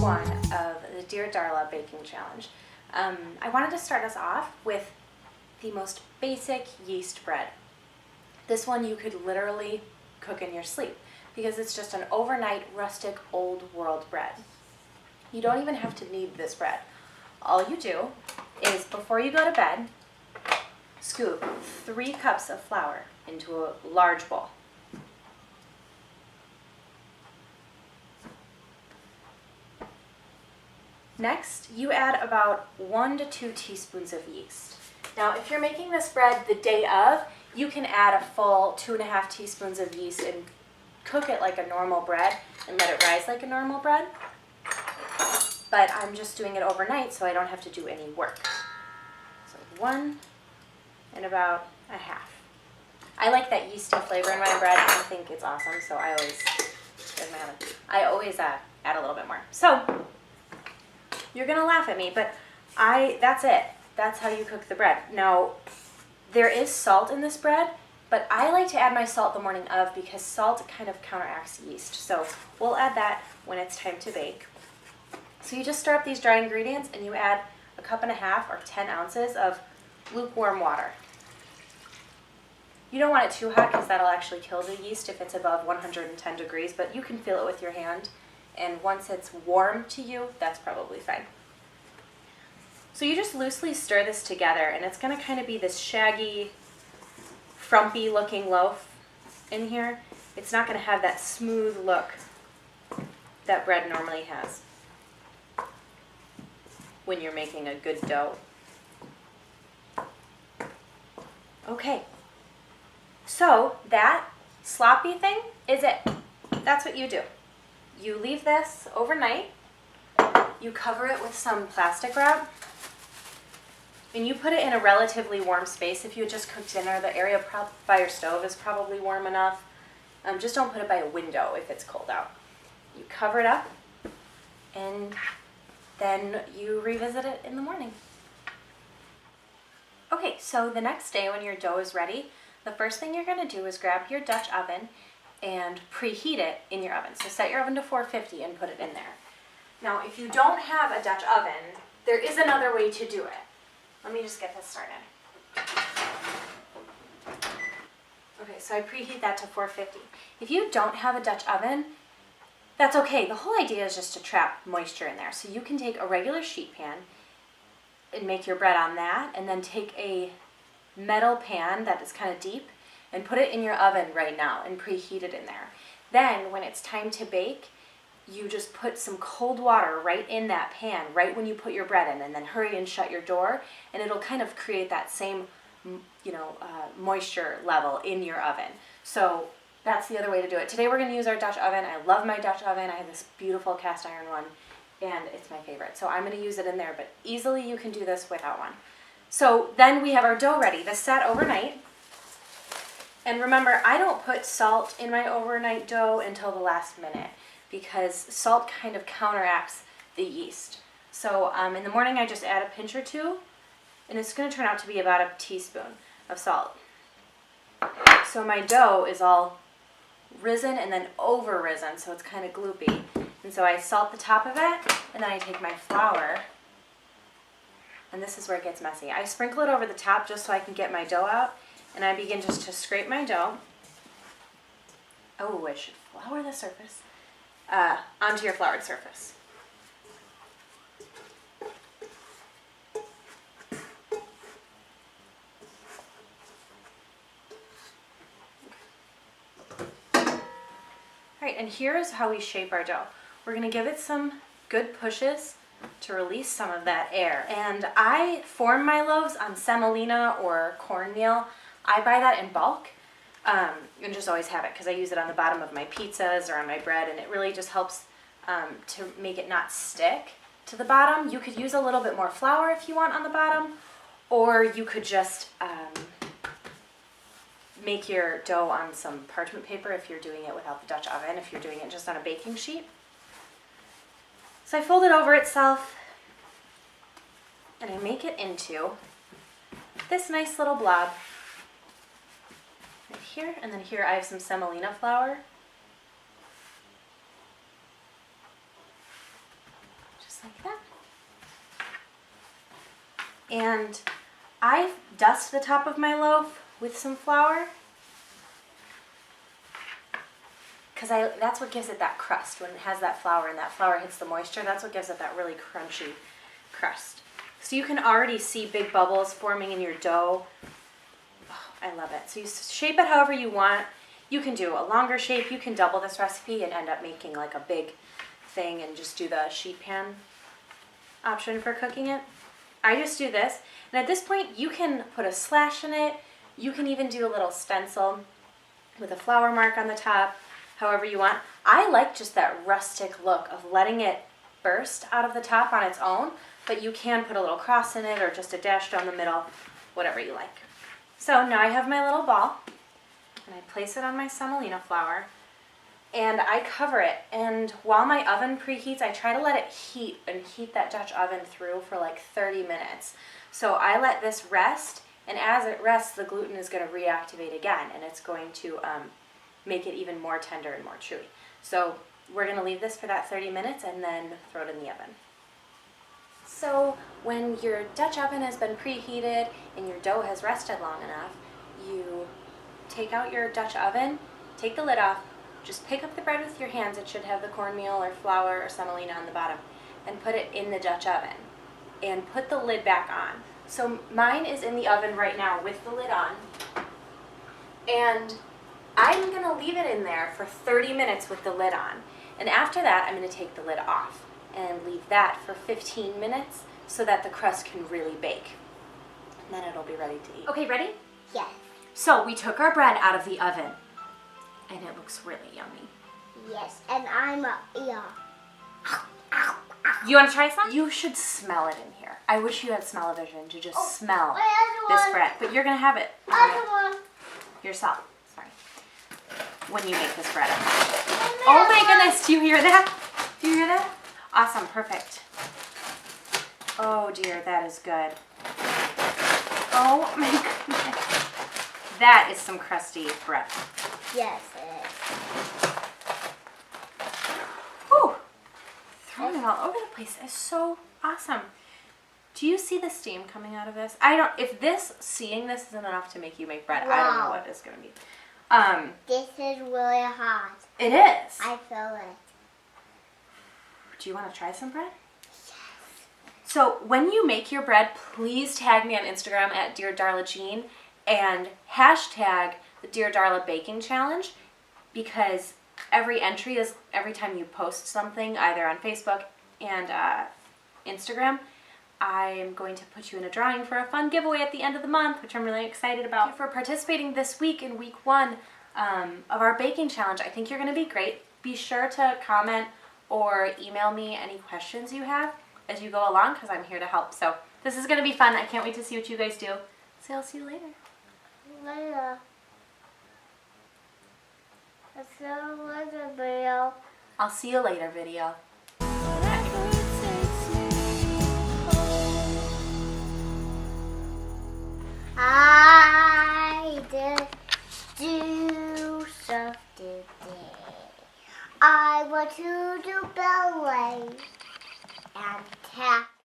one of the Dear Darla Baking Challenge. I wanted to start us off with the most basic yeast bread. This one you could literally cook in your sleep because it's just an overnight rustic old world bread. You don't even have to knead this bread. All you do is before you go to bed, scoop 3 cups of flour into a large bowl. Next, you add about 1 to 2 teaspoons of yeast. Now, if you're making this bread the day of, you can add a full 2.5 teaspoons of yeast and cook it like a normal bread and let it rise like a normal bread. But I'm just doing it overnight so I don't have to do any work. So 1 and about a half. I like that yeasty flavor in my bread. I think it's awesome, so I always add a little bit more. So you're gonna laugh at me, but that's it. That's how you cook the bread. Now, there is salt in this bread, but I like to add my salt the morning of because salt kind of counteracts yeast. So we'll add that when it's time to bake. So you just stir up these dry ingredients and you add 1.5 cups or 10 ounces of lukewarm water. You don't want it too hot because that'll actually kill the yeast if it's above 110 degrees, but you can feel it with your hand. And once it's warm to you, that's probably fine. So you just loosely stir this together, and it's going to kind of be this shaggy, frumpy looking loaf in here. It's not going to have that smooth look that bread normally has when you're making a good dough. Okay, so that sloppy thing is it. That's what you do. You leave this overnight, you cover it with some plastic wrap, and you put it in a relatively warm space. If you just cooked dinner, the area by your stove is probably warm enough. Just don't put it by a window if it's cold out. You cover it up, and then you revisit it in the morning. Okay, so the next day when your dough is ready, the first thing you're going to do is grab your Dutch oven and preheat it in your oven. So set your oven to 450 and put it in there. Now, if you don't have a Dutch oven, there is another way to do it. Let me just get this started. Okay, so I preheat that to 450. If you don't have a Dutch oven, that's okay. The whole idea is just to trap moisture in there. So you can take a regular sheet pan and make your bread on that, and then take a metal pan that is kind of deep and put it in your oven right now and preheat it in there. Then when it's time to bake, you just put some cold water right in that pan right when you put your bread in, and then hurry and shut your door, and it'll kind of create that same moisture level in your oven. So that's the other way to do it. Today we're going to use our Dutch oven. I love my Dutch oven. I have this beautiful cast iron one, and it's my favorite. So I'm going to use it in there, but easily you can do this without one. So then we have our dough ready. This sat overnight. And remember, I don't put salt in my overnight dough until the last minute because salt kind of counteracts the yeast. So in the morning I just add a pinch or 2, and it's going to turn out to be about a teaspoon of salt. So my dough is all risen and then over risen, so it's kind of gloopy. And so I salt the top of it, and then I take my flour, and this is where it gets messy. I sprinkle it over the top just so I can get my dough out, and I begin just to scrape my dough. Oh, I should flour the surface onto your floured surface. All right, and here's how we shape our dough. We're going to give it some good pushes to release some of that air. And I form my loaves on semolina or cornmeal. I buy that in bulk and just always have it because I use it on the bottom of my pizzas or on my bread, and it really just helps to make it not stick to the bottom. You could use a little bit more flour if you want on the bottom, or you could just make your dough on some parchment paper if you're doing it without the Dutch oven, if you're doing it just on a baking sheet. So I fold it over itself and I make it into this nice little blob right here, and then here I have some semolina flour. And I dust the top of my loaf with some flour because that's what gives it that crust. When it has that flour and that flour hits the moisture, that's what gives it that really crunchy crust. So you can already see big bubbles forming in your dough. Oh, I love it. So you shape it however you want. You can do a longer shape. You can double this recipe and end up making like a big thing and just do the sheet pan option for cooking it. I just do this. And at this point, you can put a slash in it. You can even do a little stencil with a flour mark on the top, however you want. I like just that rustic look of letting it burst out of the top on its own, but you can put a little cross in it or just a dash down the middle, whatever you like. So now I have my little ball, and I place it on my semolina flour, and I cover it. And while my oven preheats, I try to let it heat and heat that Dutch oven through for like 30 minutes. So I let this rest, and as it rests, the gluten is going to reactivate again, and it's going to make it even more tender and more chewy. So we're going to leave this for that 30 minutes and then throw it in the oven. So when your Dutch oven has been preheated and your dough has rested long enough, you take out your Dutch oven, take the lid off, just pick up the bread with your hands. It should have the cornmeal or flour or semolina on the bottom, and put it in the Dutch oven and put the lid back on. So mine is in the oven right now with the lid on, and I'm going to leave it in there for 30 minutes with the lid on. And after that, I'm going to take the lid off and leave that for 15 minutes so that the crust can really bake. And then it'll be ready to eat. Okay, ready? Yes. So we took our bread out of the oven, and it looks really yummy. Yes, and I'm yeah. You want to try some? You should smell it in here. I wish you had smell-o-vision to just smell this bread, but you're going to have it yourself. Sorry. When you make this bread. Oh my goodness, do you hear that? Do you hear that? Awesome, perfect. Oh dear, that is good. Oh my goodness. That is some crusty bread. Yes, it is. Whew. Throwing it all over the place is so awesome. Do you see the steam coming out of this? If seeing this isn't enough to make you make bread, I don't know what it's going to be. This is really hot. It is. I feel it. Do you want to try some bread? Yes. So when you make your bread, please tag me on Instagram at Dear Darla Jean and hashtag the Dear Darla Baking Challenge, because every entry is every time you post something, either on Facebook and Instagram, I'm going to put you in a drawing for a fun giveaway at the end of the month, which I'm really excited about. Thank you for participating this week in week 1 of our baking challenge. I think you're going to be great. Be sure to comment or email me any questions you have as you go along, because I'm here to help. So this is going to be fun. I can't wait to see what you guys do. So I'll see you later. Later. I'll see you later, video. I'll see you later, video.